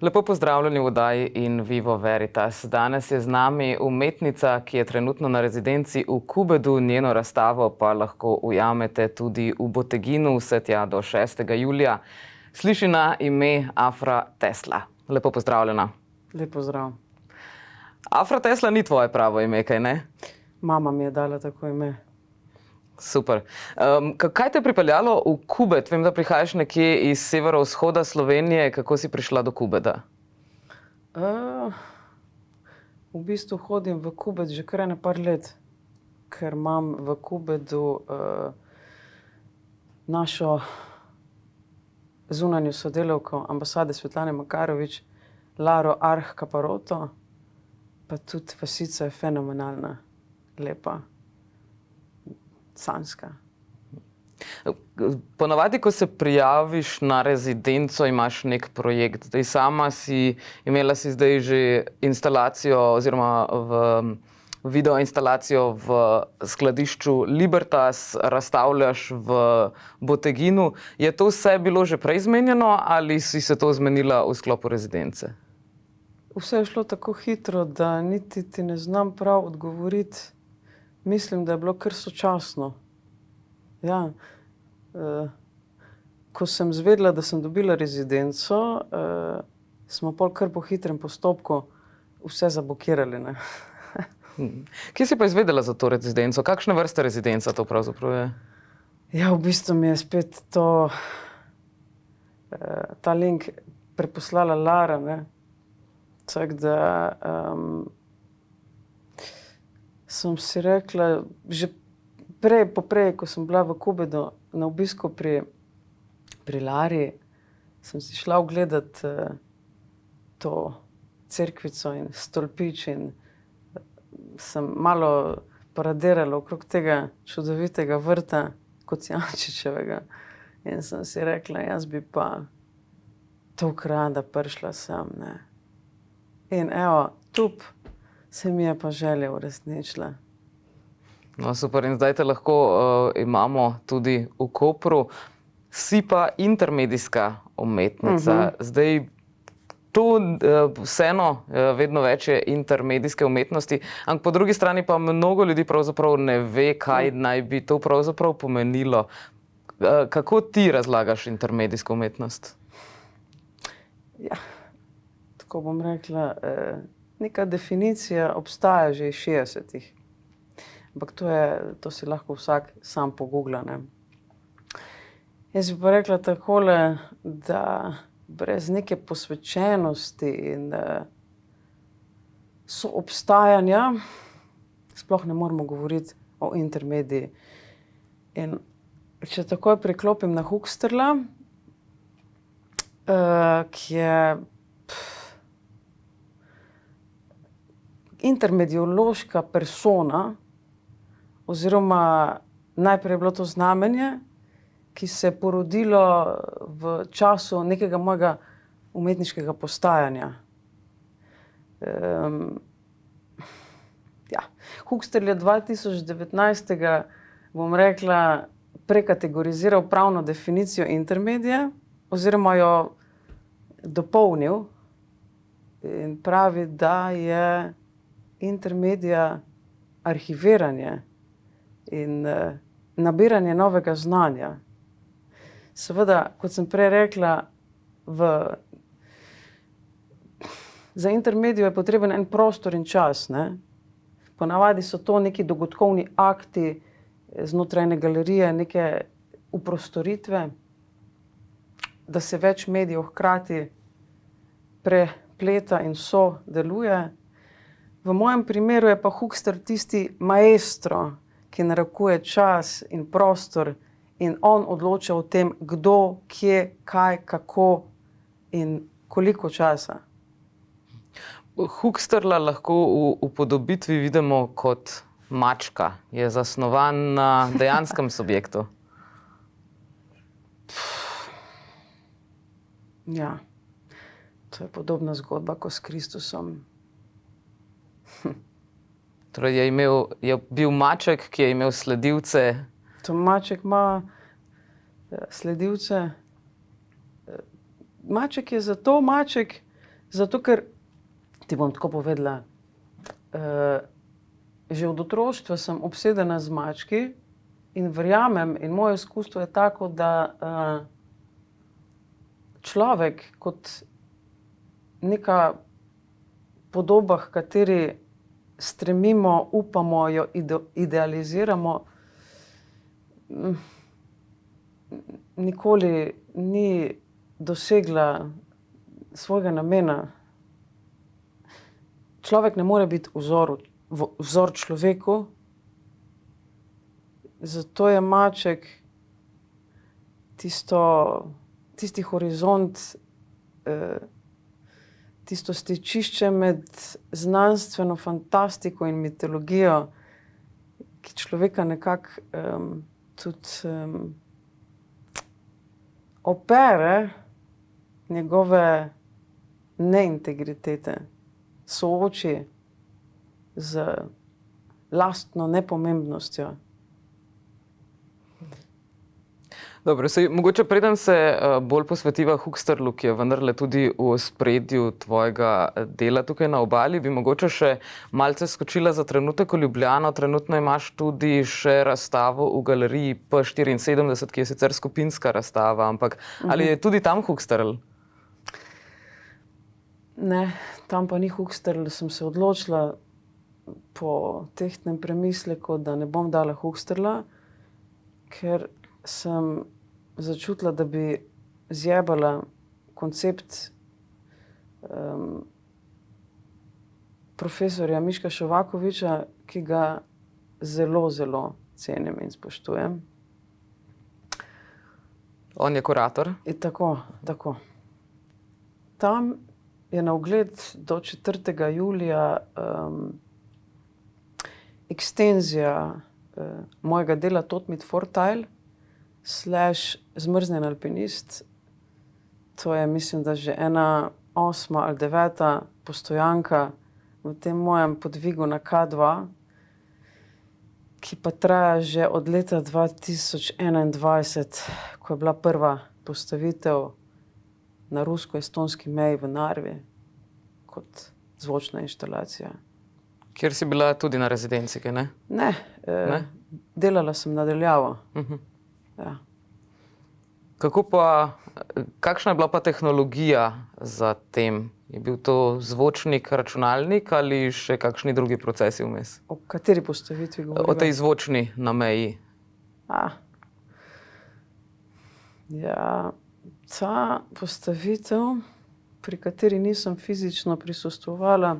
Lepo pozdravljeni v oddaji In Vivo Veritas. Danes je z nami umetnica, ki je trenutno na rezidenci v Kubedu. Njeno razstavo pa lahko ujamete tudi v Boteginu vse tja do 6. julija. Sliši na ime Afra Tesla. Lepo pozdravljena. Lep pozdrav. Afra Tesla ni tvoje pravo ime, kaj ne? Mama mi je dala tako ime. Super. Kaj te je pripeljalo v Kubed? Vem, da prihajaš nekje iz severovzhoda Slovenije. Kako si prišla do Kubeda? V bistvu hodim v Kubed že kar par let, ker imam v Kubedu našo zunanjo sodelavko ambasade Svetlane Makarovič, Laro Arh Caparoto, pa tudi vasica je fenomenalna, lepa. Sanjska. Ponavadi, ko se prijaviš na rezidenco, imaš nek projekt. Zdaj sama imela si zdaj že instalacijo oziroma video instalacijo v skladišču Libertas, razstavljaš v Boteginu. Je to vse bilo že prej zmenjeno ali si se to zmenila v sklopu rezidence? Vse je šlo tako hitro, da niti ti ne znam prav odgovoriti. Mislim, da je bilo kar sočasno. Ja. Ko sem zvedela, da sem dobila rezidenco, smo pol kar po hitrem postopku vse zablokirali, ne. Kje si pa izvedela za to rezidenco? Kakšna vrsta rezidenca to pravzaprav je? Ja, v bistvu mi je spet ta link preposlala Lara, ne. Tako da sem si rekla, že poprej, ko sem bila v Kubedu na obisku pri Lari, sem si šla ogledat to cerkvico in stolpič in sem malo paradirala okrog tega čudovitega vrta Kocijančičevega. In sem si rekla, jaz bi pa toliko rada prišla sem, ne. In evo, tup, se mi je pa želja uresničila. No, super. In zdaj te lahko imamo tudi v Kopru. Si pa intermedijska umetnica. Zdaj, to vseeno vedno več je intermedijske umetnosti, ampak po drugi strani pa mnogo ljudi pravzaprav ne ve, kaj naj bi to pravzaprav pomenilo. Kako ti razlagaš intermedijsko umetnost? Ja, tako bom rekla, neka definicija obstaja že iz 60-ih. Ampak to si lahko vsak sam pogugla, ne. Jaz bi pa rekla takole, da brez neke posvečenosti in soobstajanja sploh ne moremo govoriti o intermediji. In če takoj priklopim na Huxterla, ki je intermediološka persona, oziroma najprej je bilo to znamenje, ki se je porodilo v času nekega mojega umetniškega postajanja. Ja, Huxterl je 2019, bom rekla, prekategoriziral pravno definicijo intermedije, oziroma jo dopolnil in pravi, da je intermedija arhiviranje in nabiranje novega znanja. Seveda, kot sem prej rekla, za intermedijo je potreben en prostor in čas, ne. Ponavadi so to neki dogodkovni akti znotraj ene galerije, neke uprostoritve, da se več medijev hkrati prepleta in sodeluje. V mojem primeru je pa Huxterl tisti maestro, ki narekuje čas in prostor in on odloča o tem, kdo, kje, kaj, kako in koliko časa. Huxterla lahko v upodobitvi vidimo kot mačka. Je zasnovan na dejanskem subjektu. Ja, to je podobna zgodba kot s Kristusom. Torej je bil maček, ki je imel sledilce. To maček ima sledilce. Maček je zato maček, Zato, ker ti bom tako povedala, že od otroštva sem obsedena z mački in verjamem, in moje izkustvo je tako, da človek kot neka podoba, h kateri stremimo, upamo, jo idealiziramo, nikoli ni dosegla svojega namena. Človek ne more biti vzor človeku, zato je maček tisti horizont, tisto stičišče med znanstveno fantastiko in mitologijo, ki človeka nekako tudi opere njegove neintegritete, sooči z lastno nepomembnostjo. Dobro, mogoče preden se bolj posvetiva Huxterlu, ki je vendarle tudi v ospredju tvojega dela tukaj na Obali, bi mogoče še malce skočila za trenutek v Ljubljano. Trenutno imaš tudi še razstavo v galeriji P74, ki je sicer skupinska razstava, ampak ali je tudi tam Huxterl? Ne, tam pa ni Huxterl. Sem se odločila po tehtnem premisleku, da ne bom dala Huxterla, ker sem začutila, da bi zjebala koncept profesorja Miška Šovakoviča, ki ga zelo, zelo cenim in spoštujem. On je kurator? Tako. Tam je na ogled do 4. julija ekstenzija mojega dela Tod mit Vorteil / Zmrznjen alpinist. To je, mislim, da že ena 8. ali 9. postojanka v tem mojem podvigu na K2, ki pa traja že od leta 2021, ko je bila prva postavitev na rusko-estonski meji v Narvi kot zvočna inštalacija. Kjer si bila tudi na rezidenci, kaj ne? Ne, delala sem nadaljavo. Ja. Kakšna je bila pa tehnologija za tem? Je bil to zvočnik, računalnik ali še kakšni drugi procesi vmes? O kateri postavitvi govoriva? O tej zvočni na meji. Ja, ta postavitev, pri kateri nisem fizično prisostvovala,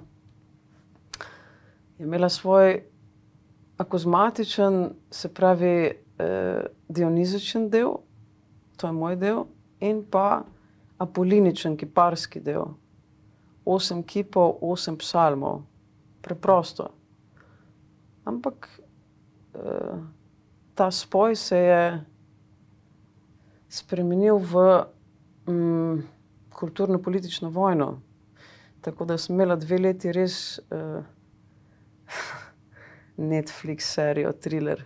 je imela svoj akozmatičen, se pravi dionizičen del, to je moj del, in pa apoliničen, kiparski del. 8 kipov, 8 psalmov. Preprosto. Ampak ta spoj se je spremenil v kulturno-politično vojno. Tako da sem imela 2 leti res Netflix serijo, thriller.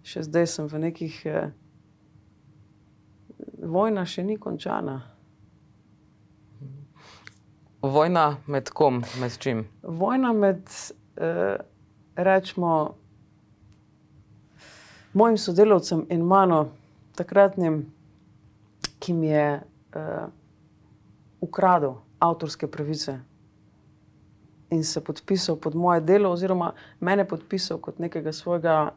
Še zdaj sem v nekih... Vojna še ni končana. Vojna med kom? Med čim? Vojna med, rečemo, mojim sodelavcem in mano, takratnim, ki mi je ukradel avtorske pravice in se podpisal pod moje delo, oziroma mene podpisal kot nekega svojega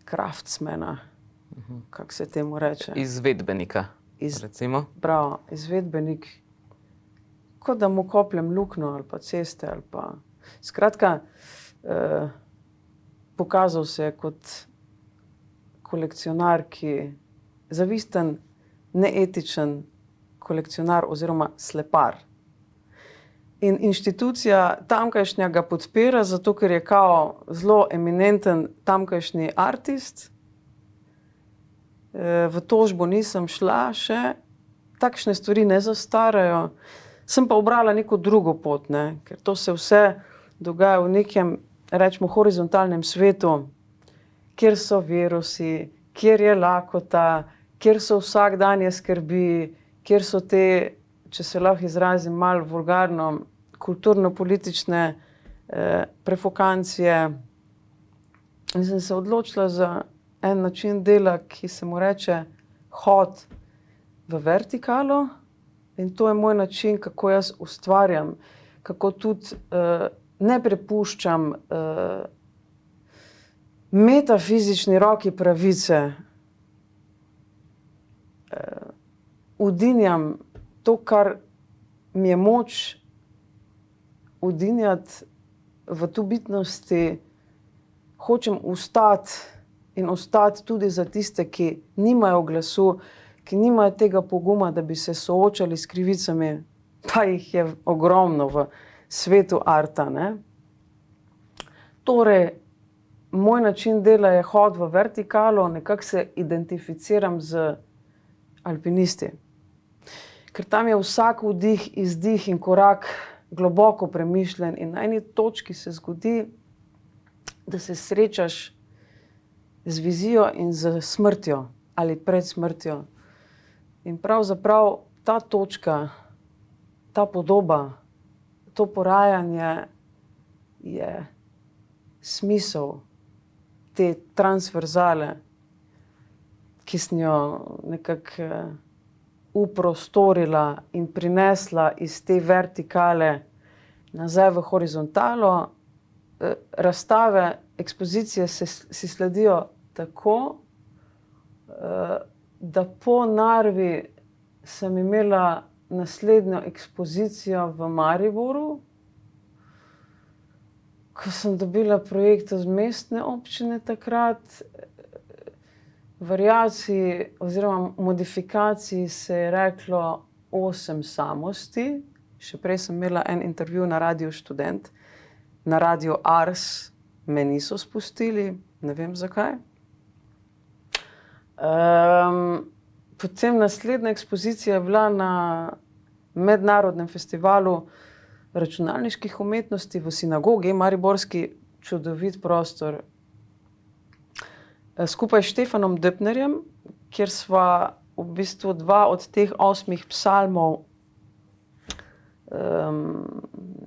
craftsmana, kako se temu reče. Izvedbenika, recimo. Bravo, izvedbenik. Kot da mu kopljem luknjo ali pa ceste ali pa... Skratka, pokazal se je kot kolekcionar, zavisten, neetičen kolekcionar oziroma slepar. In inštitucija tamkajšnja ga podpira, zato ker je kao zelo eminenten tamkajšnji artist. V tožbo nisem šla še, takšne stvari ne zastarajo. Sem pa ubrala neko drugo pot, ker to se vse dogaja v nekem, rečemo, horizontalnem svetu, kjer so virusi, kjer je lakota, kjer so vsakdanje skrbi, kjer so te če se lahko izrazim malo vulgarno, kulturno-politične prefokancije. In sem se odločila za en način dela, ki se mu reče hod v vertikalo. In to je moj način, kako jaz ustvarjam, kako tudi ne prepuščam metafizični roki pravice. Udinjam to, kar mi je moč udinjati v tu bitnosti. Hočem ustati in ostati tudi za tiste, ki nimajo glasu, ki nimajo tega poguma, da bi se soočali s krivicami, pa jih je ogromno v svetu arta, ne. Torej, moj način dela je hod v vertikalo, nekako se identificiram z alpinisti. Ker tam je vsak vdih, izdih in korak globoko premišljen in na eni točki se zgodi, da se srečaš z vizijo in z smrtjo ali pred smrtjo. In pravzaprav ta točka, ta podoba, to porajanje je smisel te transverzale, ki sem jo nekako uprostorila in prinesla iz te vertikale nazaj v horizontalo. Razstave, ekspozicije si sledijo tako, da po Narvi sem imela naslednjo ekspozicijo v Mariboru, ko sem dobila projekt od mestne občine takrat. Variaciji oziroma modifikaciji se je reklo 8 samosti. Še prej sem imela en intervju na Radiu Študent. Na Radiu Ars me niso spustili, ne vem zakaj. Potem naslednja ekspozicija je bila na mednarodnem festivalu računalniških umetnosti v sinagogi, mariborski čudovit prostor. Skupaj s Štefanom Döpnerjem, kjer sva v bistvu 2 od teh 8 psalmov,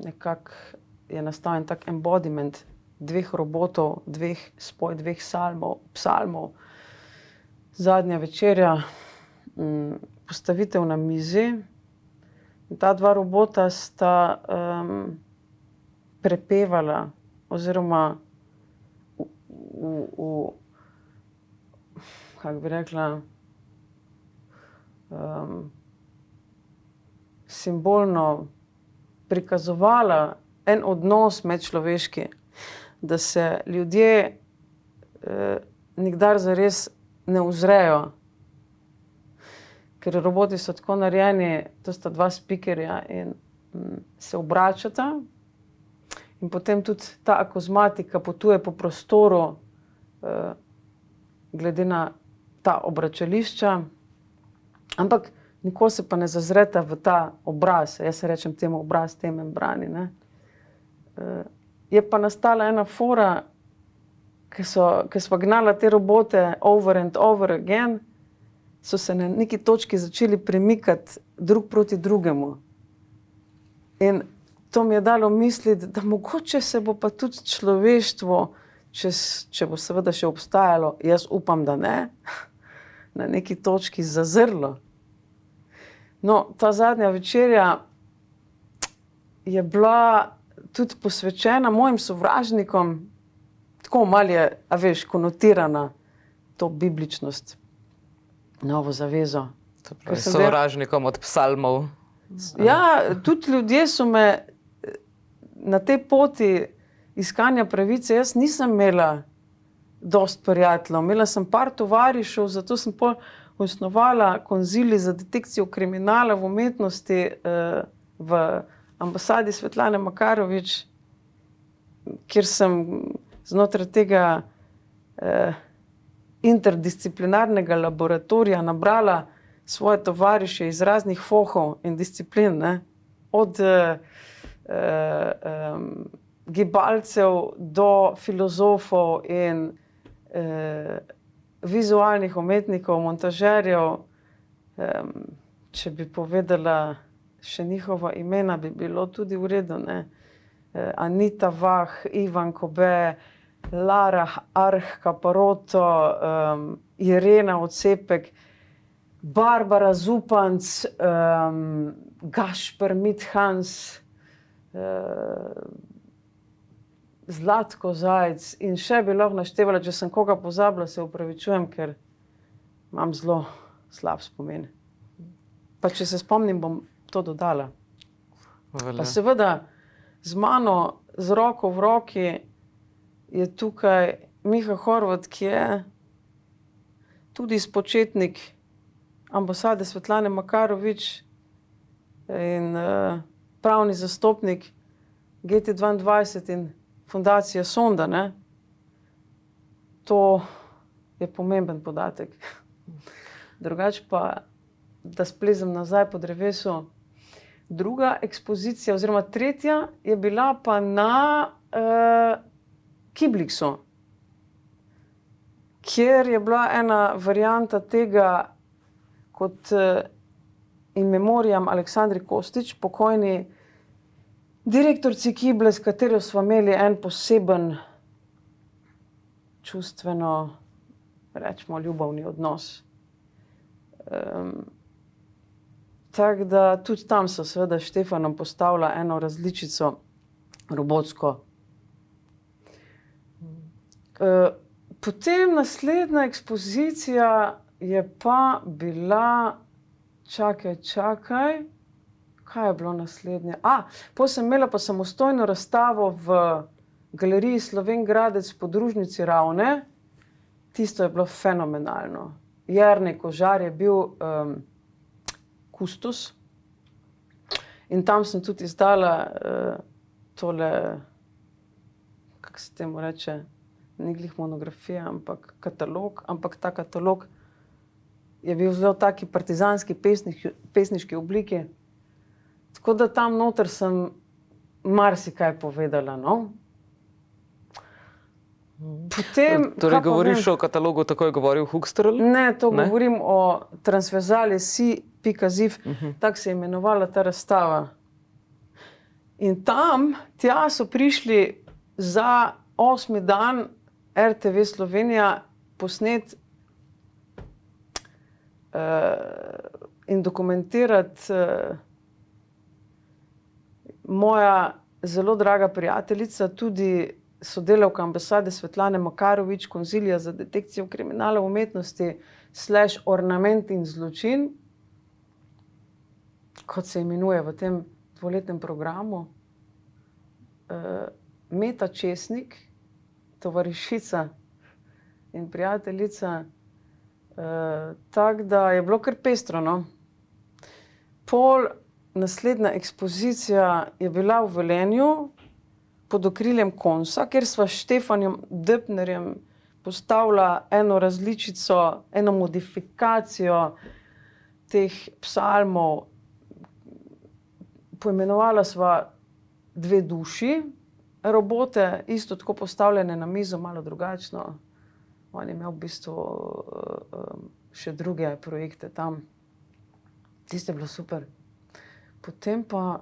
nekako je nastal en tak embodiment 2 robotov, spoj 2 psalmov. Zadnja večerja, postavitev na mizi. In ta 2 robota sta prepevala oziroma kako bi rekla, simbolno prikazovala en odnos medčloveški, da se ljudje nikdar zares ne uzrejo. Ker roboti so tako narejeni, to sta 2 spikerja in se obračata. In potem tudi ta akozmatika potuje po prostoru, glede na ta obračališča. Ampak nikoli se pa ne zazreta v ta obraz. Jaz se rečem temu obraz, te membrani, ne. Je pa nastala ena fora, ko sva gnala te robote over and over again, so se na neki točki začeli premikati drug proti drugemu. In to mi je dalo misliti, da mogoče se bo pa tudi človeštvo, če bo seveda še obstajalo, jaz upam, da ne, na neki točki zazrlo. No, ta zadnja večerja je bila tudi posvečena mojim sovražnikom, tako malo je, a veš, konotirana to bibličnost, Novo zavezo. Sovražnikom od psalmov. Ja, tudi ljudje so me na tej poti iskanja pravice, jaz nisem imela dosti prijateljev, imela sem par tovarišev, zato sem pol osnovala konzilij za detekcijo kriminala v umetnosti v ambasadi Svetlane Makarovič, kjer sem znotraj tega interdisciplinarnega laboratorija nabrala svoje tovariše iz raznih fohov in disciplin, ne? Od gibalcev do filozofov in vizualnih umetnikov, montažerjev. Če bi povedala še njihova imena bi bilo tudi v redu, ne. Anita Vah, Ivan Kobe, Lara Arh Kaparoto, Irena Ocepek, Barbara Zupanc, Gašper Mithans, Zlatko Zajec in še bi lahko naštevala, če sem koga pozabila, se opravičujem, ker imam zelo slab spomin. Pa če se spomnim, bom to dodala. Pa seveda z mano, z roko v roki, je tukaj Miha Horvat, ki je tudi spočetnik ambasade Svetlane Makarovič in pravni zastopnik GT22 in fundacije Sonda, ne. To je pomemben podatek. Drugače pa, da splezem nazaj po drevesu, druga ekspozicija oziroma tretja je bila pa na Kibliksu, kjer je bila ena varianta tega kot in memoriam Aleksandri Kostić, pokojni direktorici Kible, s katero sva imeli en poseben čustveno, rečemo, ljubavni odnos. Tako da tudi tam so seveda s Štefanom postavila eno različico robotsko. Potem naslednja ekspozicija je pa bila, čakaj, kaj je bilo naslednje? Pol sem imela pa samostojno razstavo v galeriji Slovenj Gradec v podružnici Ravne. Tisto je bilo fenomenalno. Jernej Kožar je bil kustos in tam sem tudi izdala tole, kako se temu reče, ni glih monografija, ampak katalog, ampak ta katalog je bil zelo taki partizanski pesniški obliki. Tako da tam noter sem marsikaj povedala, no. Potem, torej govoriš o katalogu, tako je govoril Huxterl? Ne, govorim o transverzali si.ziv, tako se je imenovala ta razstava. In tja so prišli za 8. dan RTV Slovenija posnet in dokumentirati moja zelo draga prijateljica, tudi sodelavka ambasade Svetlane Makarovič, konzilija za detekcijo kriminala v umetnosti / ornament in zločin, kot se imenuje v tem 2-letnem programu. Meta Česnik, tovarišica in prijateljica, tako da je bilo kar pestro, no. Pol naslednja ekspozicija je bila v Velenju pod okriljem Konsa, kjer sva s Štefanom Döpnerjem postavila eno različico, eno modifikacijo teh psalmov. Poimenovala sva Dve duši, robote, isto tako postavljene na mizo, malo drugačno. On je imel v bistvu še druge projekte tam. Tisto je bilo super. Potem pa,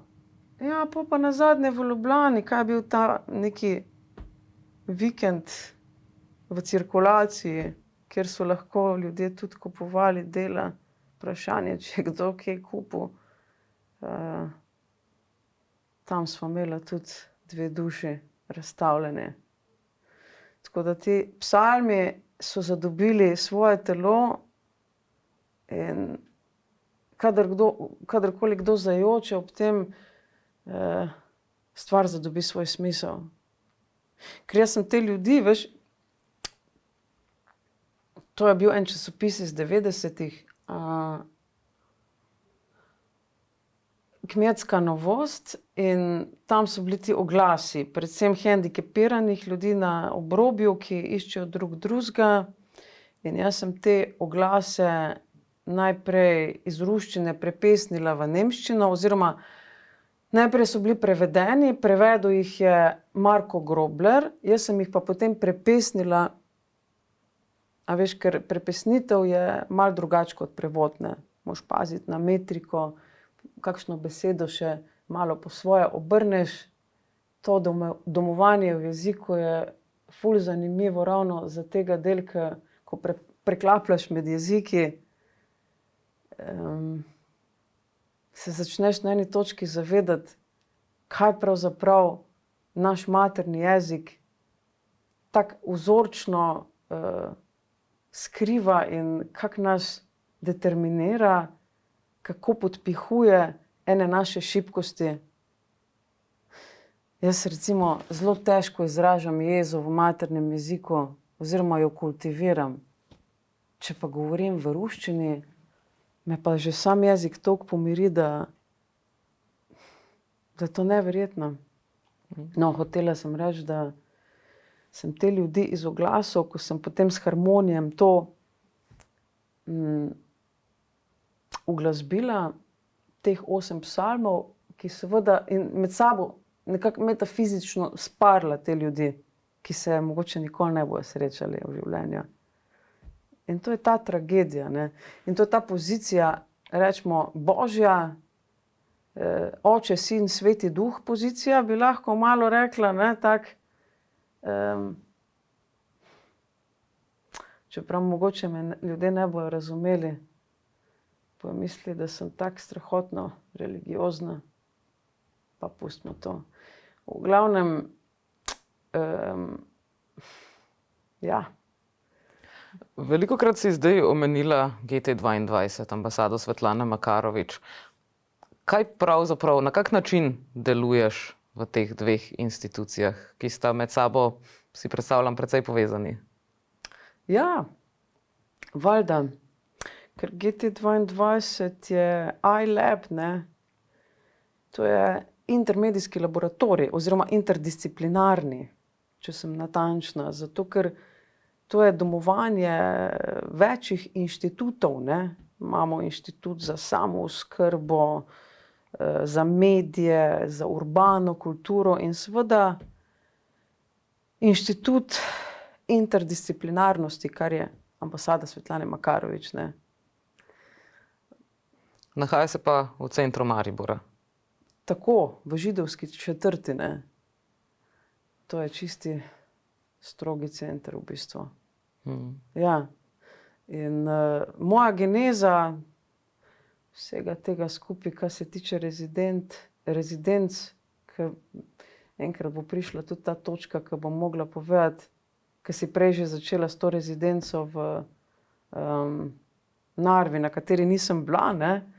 pol pa nazadnje v Ljubljani, kaj je bil ta neki vikend v cirkulaciji, kjer so lahko ljudje tudi kupovali dela. Vprašanje, če je kdo kaj kupil. Tam smo imeli tudi Dve duši razstavljene. Tako da ti psalmi so zadobili svoje telo in kadarkoli kdo zajoče ob tem, stvar zadobi svoj smisel. Ker jaz sem te ljudi, veš, to je bil en časopis iz 90-ih, Kmetska novost, in tam so bili ti oglasi, predvsem hendikepiranih ljudi na obrobju, ki iščejo drug drugega. In jaz sem te oglase najprej iz ruščine prepesnila v nemščino, oziroma najprej so bili prevedeni, prevedel jih je Marko Grobler, jaz sem jih pa potem prepesnila, a veš, ker prepesnitev je malo drugače kot prevod, ne. Moraš paziti na metriko, kakšno besedo še malo po svoje obrneš. To domovanje v jeziku je ful zanimivo ravno za tega del, ko preklapljaš med jeziki, se začneš na eni točki zavedati, kaj pravzaprav naš materni jezik tako vzorčno skriva in kako nas determinira, kako podpihuje ene naše šibkosti. Jaz recimo zelo težko izražam jezo v maternem jeziku oziroma jo kultiviram. Če pa govorim v ruščini, me pa že sam jezik toliko pomiri, da je to neverjetno. No, hotela sem reči, da sem te ljudi iz oglasov, ko sem potem s harmonijem to uglasbila, teh 8 psalmov, ki seveda in med sabo nekako metafizično sparla te ljudi, ki se mogoče nikoli ne bojo srečali v življenju. In to je ta tragedija, ne? In to je ta pozicija, rečemo, Božja, Oče, Sin, Sveti Duh pozicija, bi lahko malo rekla, ne, tak, čeprav mogoče me ljudje ne bojo razumeli, bojo mislili, da sem tako strahotno religiozna, pa pustimo to. V glavnem, ja. Velikokrat si zdaj omenila GT22, ambasado Svetlane Makarovič. Kaj pravzaprav, na kak način deluješ v teh dveh institucijah, ki sta med sabo, si predstavljam, precej povezani? Ja, valjda, ker GT22 je iLab, ne? To je intermedijski laboratorij oziroma interdisciplinarni, če sem natančna, zato ker to je domovanje večjih inštitutov, ne? Imamo inštitut za samooskrbo, za medije, za urbano kulturo in seveda inštitut interdisciplinarnosti, kar je ambasada Svetlane Makarovič, ne. Nahaja se pa v centru Maribora. Tako, v židovski četrti, ne. To je čisti strogi center v bistvu. Ja. In moja geneza vsega tega skupaj, kar se tiče rezidenc, ker enkrat bo prišla tudi ta točka, ko bom mogla povedati, ker si prej že začela s to rezidenco v Narvi, na kateri nisem bila, ne.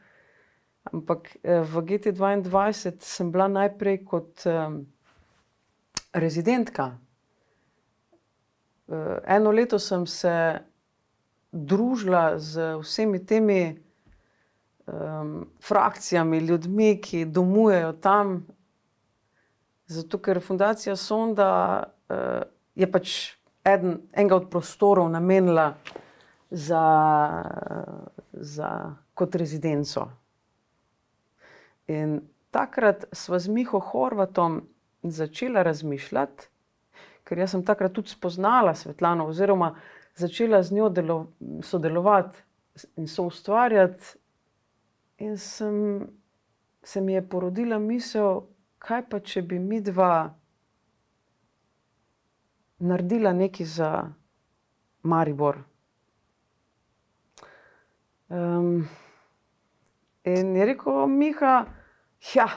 Ampak v GT22 sem bila najprej kot rezidentka. Eno leto sem se družila z vsemi temi frakcijami, ljudmi, ki domujejo tam, zato ker Fundacija Sonda je pač enega od prostorov namenila kot rezidenco. In takrat sva z Miho Horvatom začela razmišljati, ker jaz sem takrat tudi spoznala Svetlano oziroma začela z njo sodelovati in soustvarjati, in se mi je porodila misel, kaj pa, če bi midva naredila nekaj za Maribor. In je rekel Miha, ja,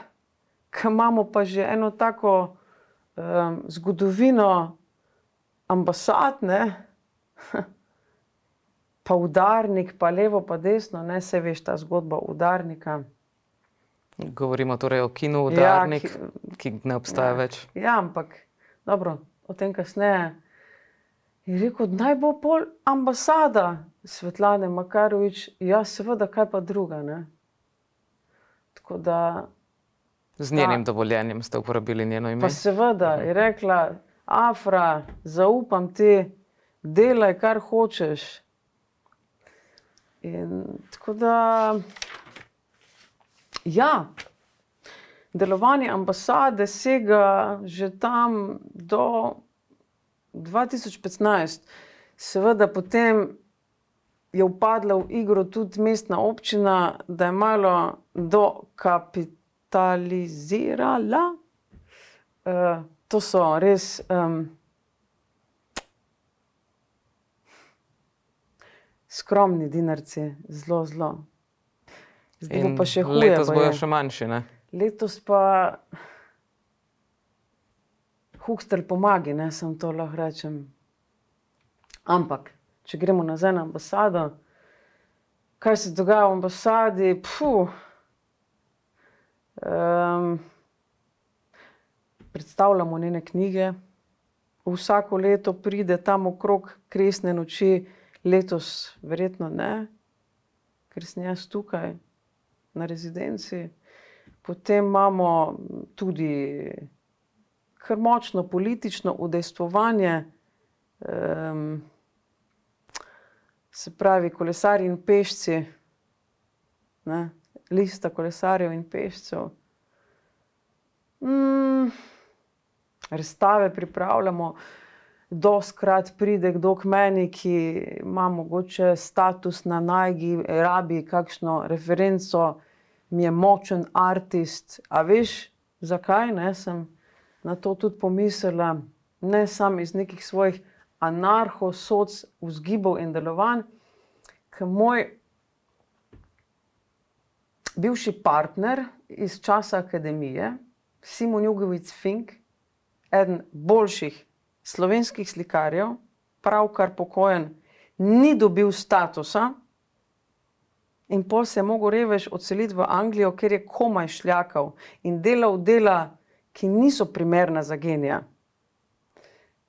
ke imamo pa že eno tako zgodovino ambasad, ne, pa Udarnik, pa levo pa desno, ne, saj veš ta zgodba Udarnika. Govorimo torej o kinu Udarnik, ki ne obstaja več. Ja, ampak dobro, o tem kasneje. Je rekel, naj bo pol ambasada Svetlane Makarovič, ja, seveda, kaj pa druga, ne. Tako da Z njenim dovoljenjem ste uporabili njeno ime? pa seveda, je rekla, Afra, zaupam ti, delaj, kar hočeš. In tako da, ja, delovanje ambasade sega že tam do 2015. Seveda potem je vpadla v igro tudi mestna občina, da je malo dokapitalizirala. To so res skromni dinarci, zelo, zelo. Zdaj bo pa še huje. Letos bojo baje. še manjši, ne? Letos pa Huxter pomagi, ne, sem to lahko rečem. Ampak, če gremo nazaj na ambasado, kaj se dogaja v ambasadi, predstavljamo njene knjige. Vsako leto pride tam okrog kresne noči, letos verjetno ne, ker sem jaz tukaj na rezidenci. Potem imamo tudi kar močno politično udejstvovanje, se pravi kolesarji in pešci, ne, lista kolesarjev in pešcev. Razstave pripravljamo, dostikrat pride kdo k meni, ki ima mogoče status na Nigi, rabi kakšno referenco, mi je močen artist, a veš, zakaj, ne, sem na to tudi pomislila, ne samo iz nekih svojih anarho-soc vzgibov in delovanj, ker moj bivši partner iz časa akademije, Simon Jugovic Fink, eden boljših slovenskih slikarjev, pravkar pokojen, ni dobil statusa in pol se je mogel revež odseliti v Anglijo, ker je komaj šljakal in delal dela, ki niso primerna za genija.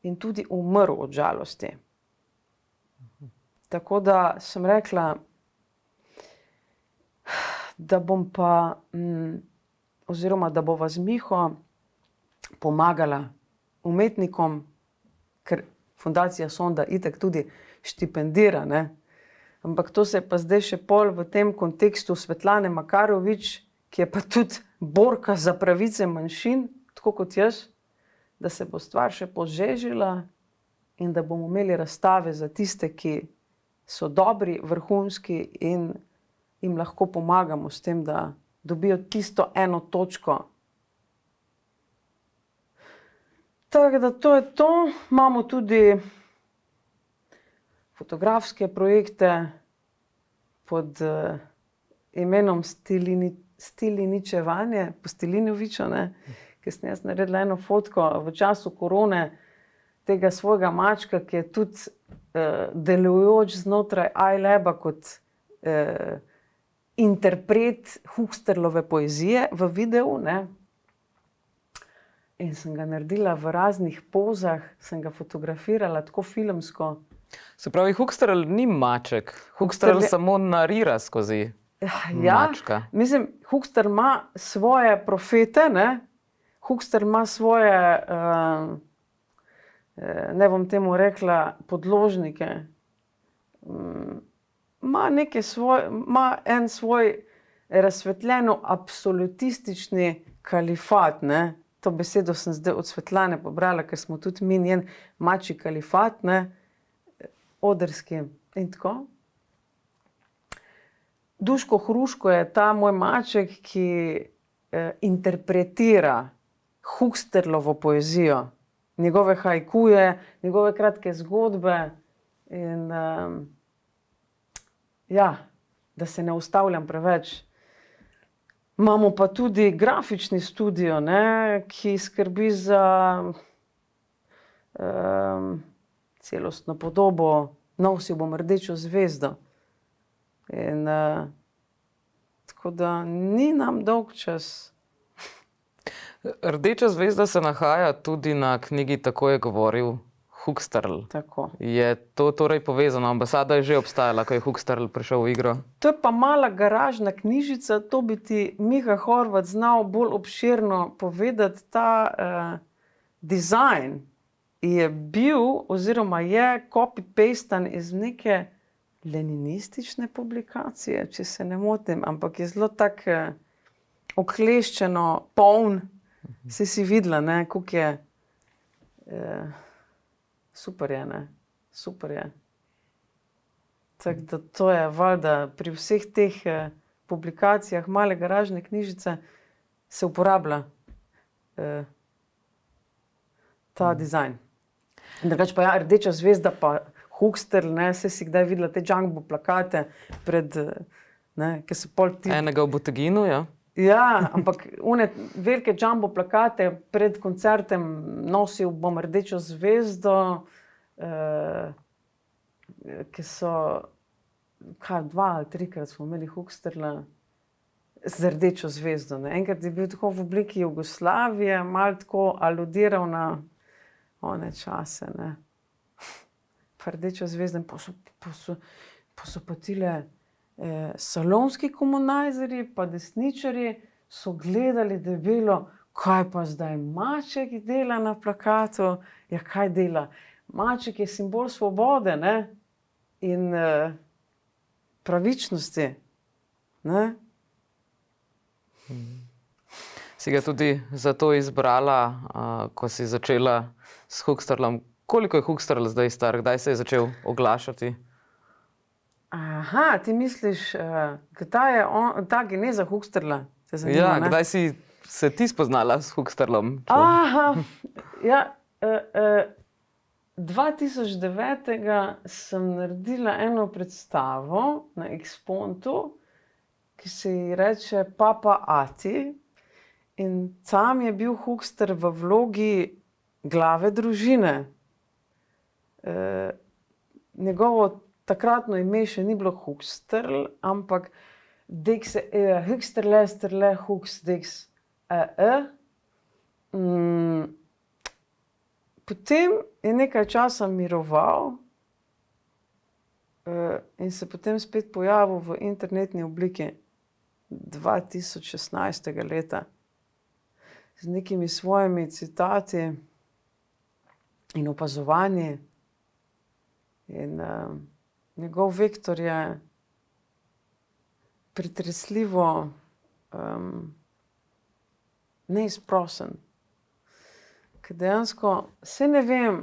In tudi umrl od žalosti. Tako da sem rekla, da bom pa, oziroma da bova z Miho pomagala umetnikom, ker Fundacija Sonda itak tudi štipendira, ne. Ampak to se je pa zdaj še pol v tem kontekstu Svetlane Makarovič, ki je pa tudi borka za pravice manjšin, tako kot jaz, da se bo stvar še požežila in da bomo imeli razstave za tiste, ki so dobri, vrhunski in jim lahko pomagamo s tem, da dobijo tisto eno točko. Tako da to je to. Imamo tudi fotografske projekte pod imenom Stiliničevanje, po Stilinoviču, ne, ker sem jaz naredila eno fotko v času korone tega svojega mačka, ki je tudi delujoč znotraj iLaba kot interpret Huxterlove poezije v videu, ne. In sem ga naredila v raznih pozah, sem ga fotografirala tako filmsko. Se pravi, Huxterl ni maček, Huxterl samo narira skozi mačka. Mislim, Huxterl ima svoje profete, ne. Huxterl ima svoje, ne bom temu rekla, podložnike. Ima neke ima en svoj razsvetljeno absolutistični kalifat, ne. To besedo sem zdaj od Svetlane pobrala, ker smo tudi mi njen mačji kalifat, ne, odrski in tako. Duško Hruško je ta moj maček, ki interpretira Huxterlovo poezijo, njegove haikuje, njegove kratke zgodbe in ja, da se ne ustavljam preveč. Imamo pa tudi grafični studio, ne, ki skrbi za celostno podobo, nosil bom rdečo zvezdo. In tako da ni nam dolgčas. Rdeča zvezda se nahaja tudi na knjigi Tako je govoril Huxterl. Tako. Je to torej povezano? Ambasada je že obstajala, ko je Huxterl prišel v igro? To je pa mala garažna knjižica, to bi ti Miha Horvat znal bolj obširno povedati. Ta dizajn je bil oziroma je copy-pastan iz neke leninistične publikacije, če se ne motim, ampak je zelo tako okleščeno, poln. Saj si videla, ne, koliko je. Super je, ne. Super je. Tako da to je valjda pri vseh teh publikacijah Male garažne knjižice se uporablja ta dizajn. Drugače pa ja, Rdeča zvezda pa Huxterl, ne, saj si kdaj videla te jumbo plakate pred, ki so pol ti... Enega v Botteginu, ja. Ja, ampak one velike jumbo plakate pred koncertem nosil bom Rdečo zvezdo, ki so, kaj, 2 ali 3-krat smo imeli Huxterla z Rdečo zvezdo, ne. Enkrat je bil tako v obliki Jugoslavije, malo tako aludiral na one čase, ne. Pa Rdeča zvezda, pa so pa tile salonski komunajzerji, pa desničarji so gledali debelo, kaj pa zdaj Maček dela na plakatu, ja kaj dela? Maček je simbol svobode, ne, in pravičnosti, ne. Si ga tudi zato izbrala, ko si začela s Huxterlom. Koliko je Huxterl zdaj star? Kdaj se je začel oglašati? Aha, ti misliš, kdaj je ta geneza Huxterla? Te zanima, Ja, ne? kdaj si se ti spoznala s Huxterlom? Aha, ja, 2009 sem naredila eno predstavo na Expontu, ki se ji reče Papa Ati, in tam je bil Huxter v vlogi glave družine. Njegovo takratno ime še ni bilo Huxterl, ampak Huxterle, Hux, Dex, Potem je nekaj časa miroval in se potem spet pojavil v internetni obliki 2016. leta z nekimi svojimi citati in opazovanji. In njegov vektor je pretresljivo neizprosen. Ker dejansko, saj ne vem,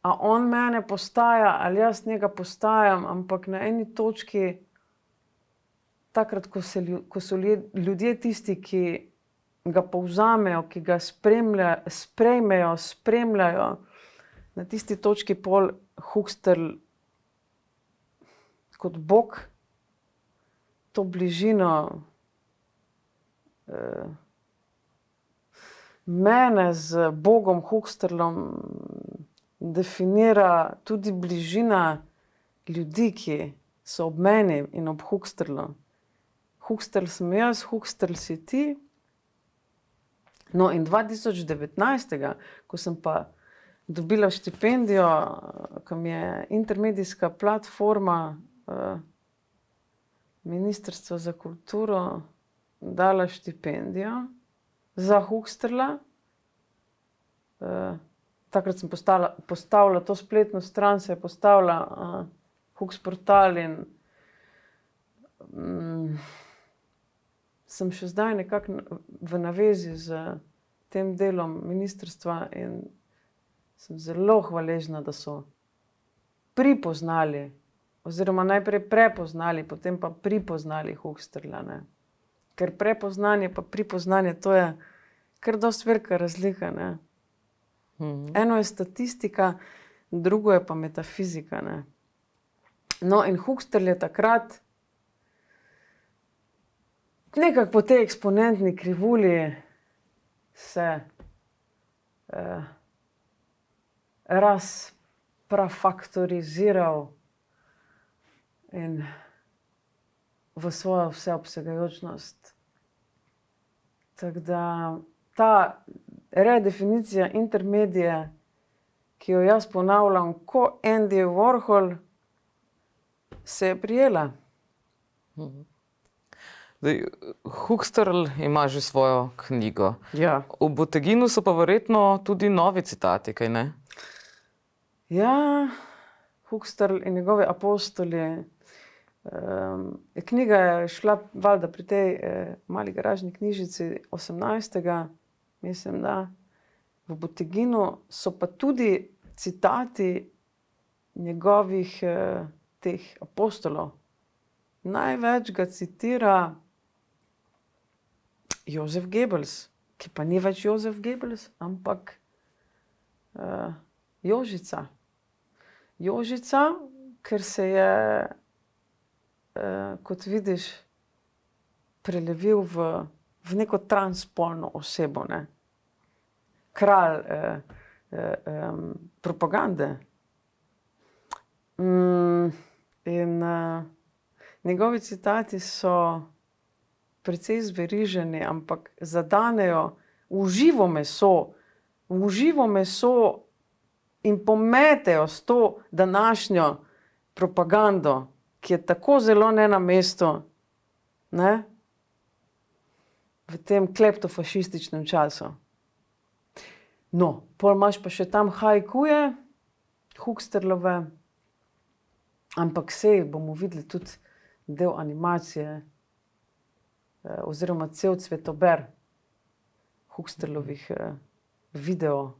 a on mene postaja ali jaz njega postajam, ampak na eni točki, takrat, ko so ljudje tisti, ki ga povzamejo, ki ga sprejmejo, spremljajo, na tisti točki pol Huxterl kot Bog to bližino mene z Bogom Huxterlom definira tudi bližina ljudi, ki so ob meni in ob Huxterlu. Huxterl sem jaz, Huxterl si ti. No, in 2019, ko sem pa dobila štipendijo, ko mi je intermedijska platforma Ministrstva za kulturo dala štipendijo za Huxterla. Takrat sem postavila to spletno stran, se je postavila Hux portal in sem še zdaj nekako v navezi z tem delom ministrstva in sem zelo hvaležna, da so pripoznali, oziroma najprej prepoznali, potem pa pripoznali Huxterla, ne. Ker prepoznanje pa pripoznanje, to je kar dosti velika razlika, ne. Eno je statistika, drugo je pa metafizika, ne. No, in Huxterl je takrat nekako po tej eksponentni krivulji se prafaktoriziral in v svojo vseobsegajočnost. Tako da ta redefinicija intermedije, ki jo jaz ponavljam ko Andy Warhol, se je prijela. Huxterl ima že svojo knjigo. Ja. V Botteginu so pa verjetno tudi novi citati, kaj ne? Ja, Huxterl in njegovi apostoli. Knjiga je šla valjda pri tej Mali garažni knjižici 18. Mislim, da. V Botteginu so pa tudi citati njegovih teh apostolov. največ ga citira Josef Goebbels, ki pa ni več Josef Goebbels, ampak Jožica. Jožica, ker se je, kot vidiš, prelevil v neko transpolno osebo, ne? Kralj propagande. In njegovi citati so precej zveriženi, ampak zadanejo v živo meso in pometejo s to današnjo propagando, ki je tako zelo ne na mestu, ne? V tem kleptofašističnem času. No, pol imaš pa še tam haikuje, Huxterlove, ampak sej bomo videli tudi del animacije, oziroma cel cvetober Huxterlovih video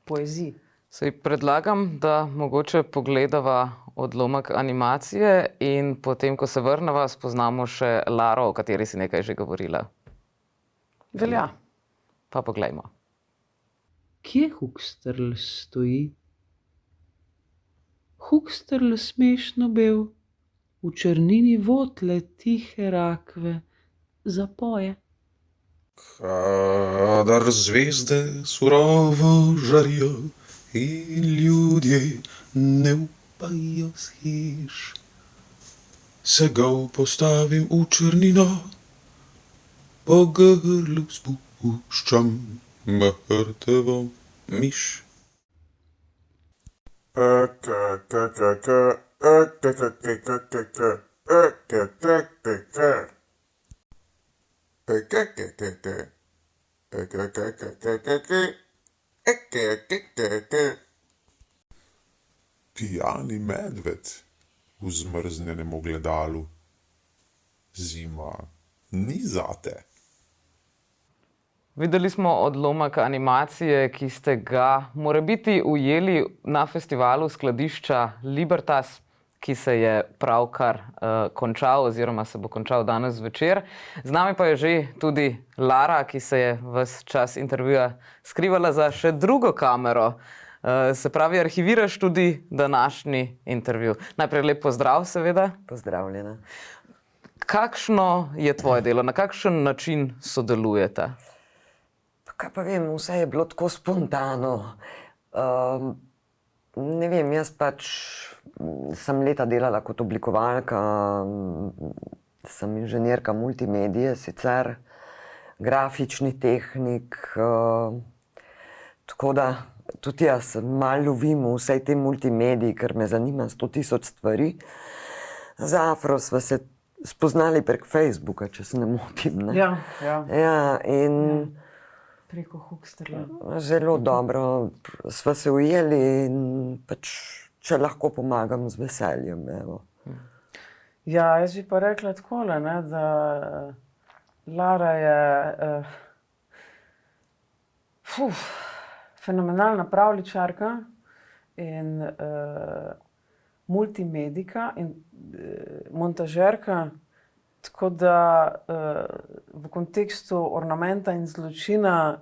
poezij. Sej predlagam, da mogoče pogledava odlomek animacije in potem, ko se vrneva, spoznamo še Laro, o kateri si nekaj že govorila. Velja. Pa poglejmo. Kje Huxterl stoji? Huxterl smešno bel, v črnini votle tihe rakve zapoje. Kadar zvezde surovo žarijo in ljudje ne upajo s hiš, se gol postavim v črnino, po grlu spuščam mrtvo miš. Pijani medved v zmrznjenem ogledalu. Zima ni zate. Videli smo odlomek animacije, ki ste ga morebiti ujeli na festivalu Skladišča Libertas, ki se je pravkar končal oziroma se bo končal danes zvečer. Z nami pa je že tudi Lara, ki se je ves čas intervjuja skrivala za še drugo kamero. Se pravi, arhiviraš tudi današnji intervju. Najprej lep pozdrav, seveda. Pozdravljena. Kakšno je tvoje delo? Na kakšen način sodelujete? Kaj pa vem, vse je bilo tako spontano. Ne vem, jaz pač sem leta delala kot oblikovalka, sem inženirka multimedije sicer, grafični tehnik, tako da tudi jaz malo lovim v vsej tej multimediji, ker me zanima 100 000 stvari. Z Afro sva se spoznali prek Facebooka, če se ne motim, ne? Ja. Ja, in Preko Huxterla. zelo dobro sva se ujeli in pač, če lahko pomagam z veseljem, evo. Ja, jaz bi pa rekla takole, ne, da Lara je fenomenalna pravljičarka in multimedijka in montažerka, tako da v kontekstu ornamenta in zločina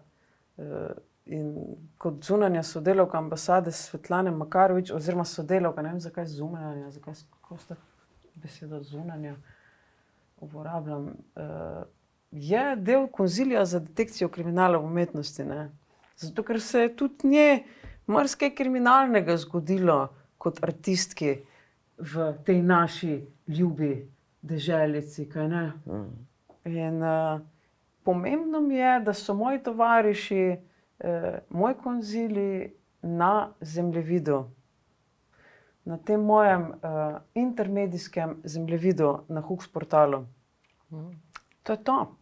in kot zunanja sodelavka ambasade Svetlane Makarovič, oziroma sodelavka, ne vem, zakaj zunanja, zakaj skozi besedo zunanja uporabljam, je del konzilija za detekcijo kriminala v umetnosti, ne. Zato, ker se je tudi nje marsikaj kriminalnega zgodilo kot artistki v tej naši ljubi deželici, kaj ne? In pomembno mi je, da so moji tovariši, moj konzilij na zemljevidu, na tem mojem intermedijskem zemljevidu na Hux portalu. To je to.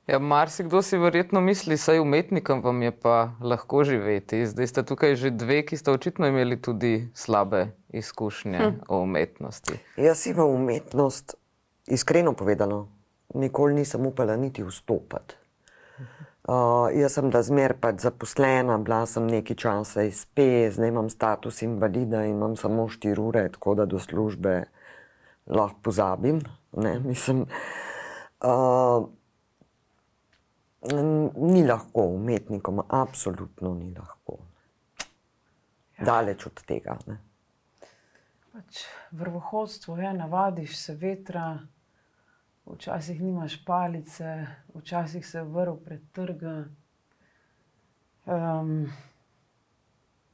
Ja, marsikdo si verjetno misli, saj umetnikom vam je pa lahko živeti. Zdaj ste tukaj že dve, ki ste očitno imeli tudi slabe izkušnje o umetnosti. Jaz si v umetnost, iskreno povedano, nikoli nisem upala niti vstopati. Jaz sem da zmer pač zaposlena, bila sem nekaj časa SP, zdaj imam status invalida in imam samo 4 ure, tako da do službe lahko pozabim. Ne? Mislim, ni lahko umetnikom, absolutno ni lahko. Daleč od tega. Ne? Pač vrvohodstvo je, navadiš se vetra, včasih nimaš palice, včasih se vrv pretrga.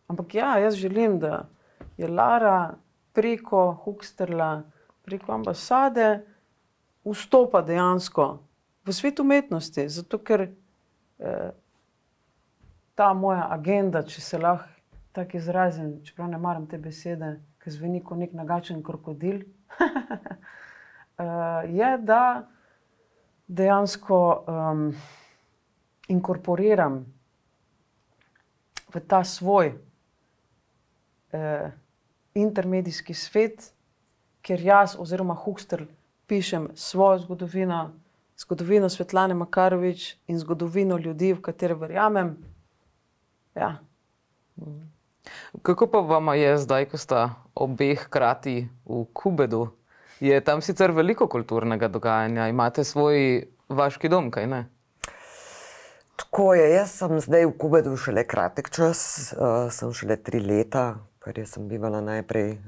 Ampak ja, jaz želim, da je Lara preko Huxterla, preko ambasade vstopa dejansko v svet umetnosti, zato ker ta moja agenda, če se lahko tako izrazim, čeprav ne maram te besede, ki zveni kot nek nagačen krokodil, je, da dejansko inkorporiram v ta svoj intermedijski svet, ker jaz oziroma Huxterl pišem svojo zgodovino, zgodovino Svetlane Makarovič in zgodovino ljudi, v katere verjamem. Ja. Kako pa vama je zdaj, ko sta obe hkrati v Kubedu? Je tam sicer veliko kulturnega dogajanja, imate svoj vaški dom, kaj ne? Tako je, jaz sem zdaj v Kubedu šele kratek čas, sem šele 3 leta, ker sem bivala najprej,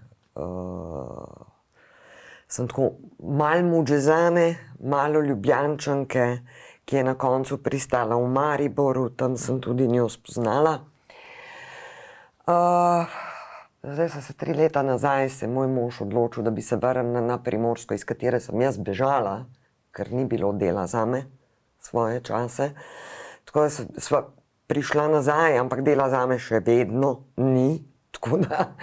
sem tako malo Mudžezane, malo Ljubljančanke, ki je na koncu pristala v Mariboru, tam sem tudi njo spoznala. Zdaj so se 3 leta nazaj, se moj mož odločil, da bi se vrnila na Primorsko, iz katere sem jaz bežala, ker ni bilo dela zame svoje čase. Tako da sva prišla nazaj, ampak dela zame še vedno ni. Tako da.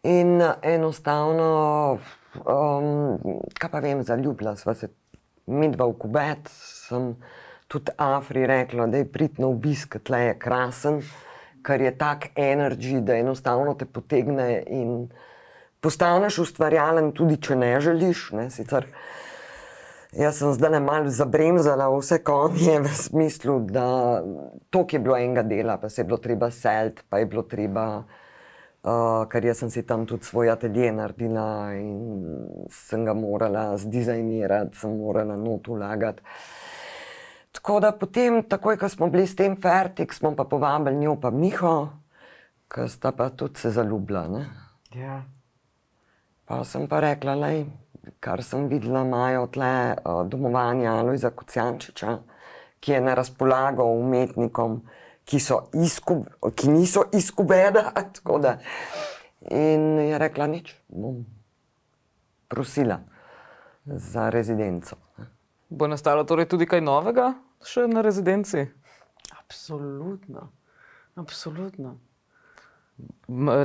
In enostavno, kaj pa vem, zaljubila sva se midva v Kubed, sem tudi Afri rekla, da je priti na obisk, tle je krasen, ker je tak energy, da enostavno te potegne in postaneš ustvarjalen, tudi če ne želiš, ne, sicer jaz sem zdaj malo zabremzala vse konje v smislu, da toliko je bilo enega dela, pa se je bilo treba seliti, pa je bilo treba, ker jaz sem si tam tudi svoj atelje naredila in sem ga morala zdizajnirati, sem morala not vlagati. Tako da potem, takoj, ko smo bili s tem fertik, smo pa povabili njo pa Miho, ki sta pa tudi se zaljubila, ne. Ja. Pa sem pa rekla, lej, kar sem videla, imajo tle domovanje Alojza Kocijančiča, ki je na razpolago umetnikom, ki niso iz Kubeda, tako da. In je rekla, nič, bom prosila za rezidenco. Bo nastalo torej tudi kaj novega še na rezidenci? Absolutno. Absolutno.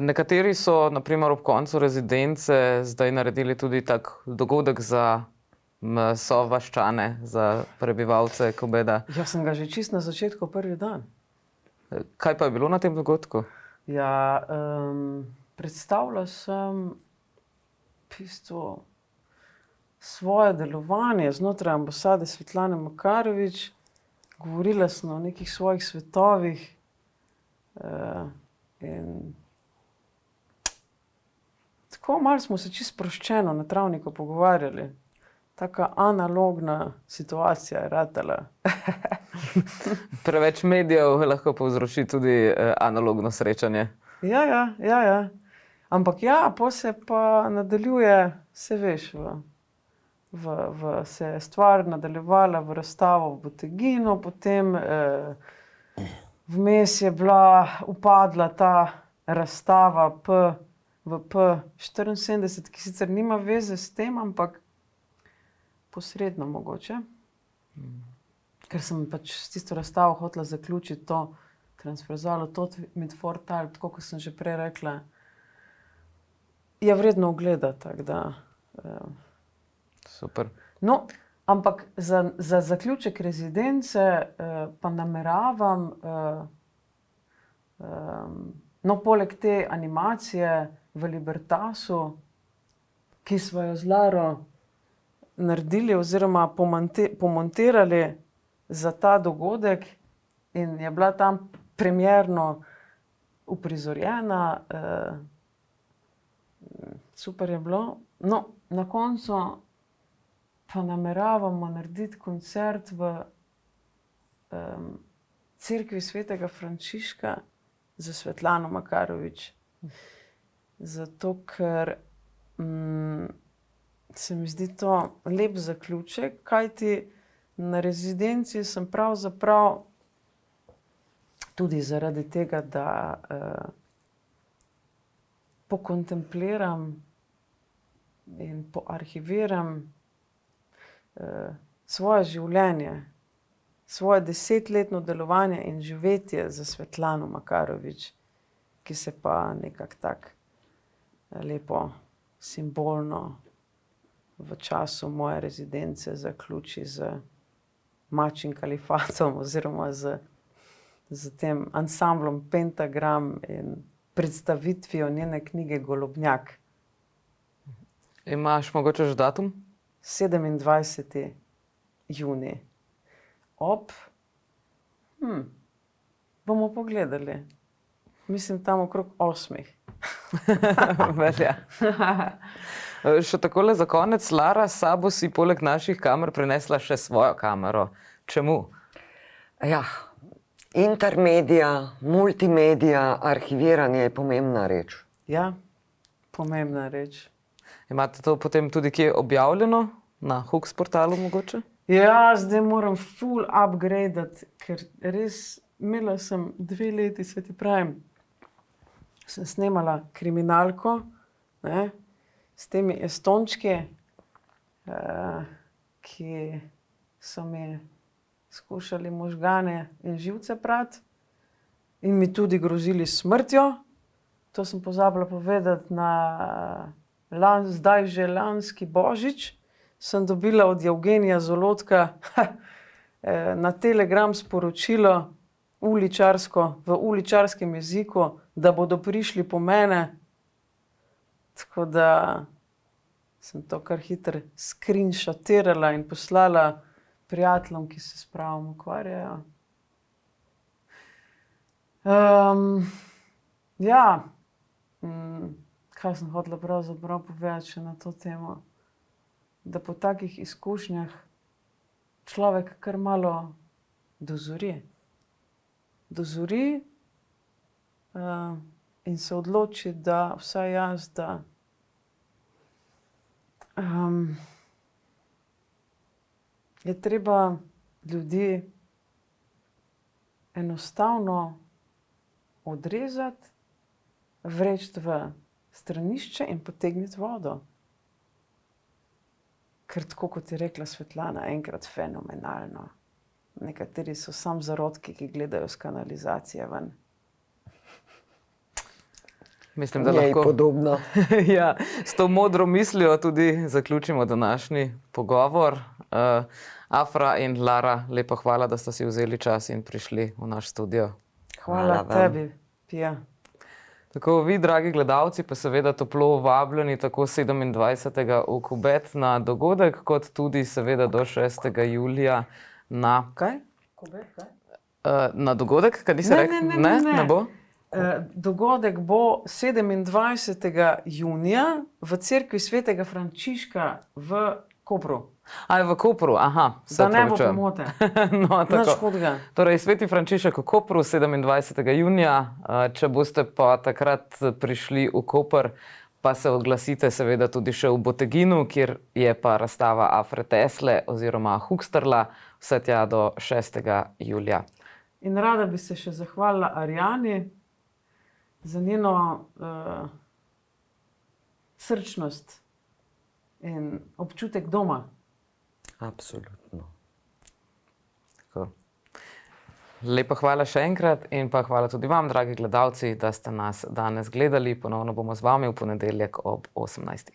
Nekateri so, na primer, ob koncu rezidence zdaj naredili tudi tak dogodek za sovaščane, za prebivalce Kubeda. Jaz sem ga že čisto na začetku prvi dan. Kaj pa je bilo na tem dogodku? Ja, predstavila sem v bistvu svoje delovanje znotraj ambasade Svetlane Makarovič, govorila sem o nekih svojih svetovih in tako malo smo se čisto sproščeno na travniku pogovarjali. Taka analogna situacija je ratala. Preveč medijev lahko povzroči tudi analogno srečanje. Ja. Ampak ja, po se pa nadaljuje, se veš, se je stvar nadaljevala v razstavo v Boteginu, potem vmes je upadla ta razstava v P74, ki sicer nima veze s tem, ampak posredno mogoče. Ker sem pač s tisto razstavo hotela zaključiti to transverzalo, Tod mit Vorteil, tako kot sem že prej rekla, je vredno ogledati, tako da. Super. No, ampak za zaključek rezidence pa nameravam, no, poleg te animacije v Libertasu, ki smo jo z Laro naredili oziroma pomontirali za ta dogodek in je bila tam premierno uprizorjena. Super je bilo. No, na koncu pa nameravamo narediti koncert v cerkvi svetega Frančiška za Svetlano Makarovič. Zato, ker se mi zdi to lep zaključek, kajti na rezidenci sem pravzaprav tudi zaradi tega, da pokontempliram in poarhiviram svoje življenje, svoje 10-letno delovanje in živetje za Svetlano Makarovič, ki se pa nekako tako lepo simbolno v času moje rezidence zaključi z Mačjim kalifatom oziroma z tem ansamblom Pentagram in predstavitvijo njene knjige Golobnjak. Imaš mogoče že datum? 27. junij. Bomo pogledali. Mislim, tam okrog 8. Velja. Še takole za konec, Lara, s sabo si poleg naših kamer prinesla še svojo kamero. Čemu? Ja, intermedija, multimedija, arhiviranje je pomembna reč. Ja, pomembna reč. Imate to potem tudi kje objavljeno? Na Hooks portalu mogoče? Ja, zdaj moram full upgradati, ker res imela sem 2 leti, se ti pravim, sem snemala kriminalko, ne, s temi Estončki, ki so mi skušali možgane in živce prati in mi tudi grozili s smrtjo. To sem pozabila povedati zdaj že lanski božič. Sem dobila od Evgenija Zolotka na Telegram sporočilo v uličarskem jeziku, da bodo prišli po mene. Tako da sem to kar hitro screenshotirala in poslala prijateljem, ki se s pravom ukvarjajo. Kaj sem hotela pravzaprav povedati še na to temo? Da po takih izkušnjah človek kar malo dozori. Dozori in se odloči, da vsaj jaz, da je treba ljudi enostavno odrezati, vreči v stranišče in potegniti vodo. Ker tako, kot je rekla Svetlana, enkrat fenomenalno. Nekateri so sam zarodki, ki gledajo s kanalizacije ven. Mislim, da Je lahko podobno. ja, s to modro mislijo tudi zaključimo današnji pogovor. Afra in Lara, lepo hvala, da ste si vzeli čas in prišli v naš studio. Hvala vam. tebi, Pija. Tako vi, dragi gledalci, pa seveda toplo vabljeni tako 27. v Kubet na dogodek, kot tudi seveda do 6. julija na... Kaj? na dogodek, kaj nisi Ne, rekel? ne. Ne bo? Dogodek bo 27. junija v cerkvi svetega Frančiška v Kopru. A je v Kopru, aha. Da ne bo pomote. No, Nič tako. hudega. Torej, Sveti Frančišek v Kopru 27. junija, če boste pa takrat prišli v Koper, pa se oglasite seveda tudi še v Boteginu, kjer je pa razstava Afre Tesle oziroma Huxterla, vse tja do 6. julija. In rada bi se še zahvalila Arjani za njeno srčnost in občutek doma. Absolutno. Tako. Lepa hvala še enkrat in pa hvala tudi vam, dragi gledalci, da ste nas danes gledali. Ponovno bomo z vami v ponedeljek ob 18.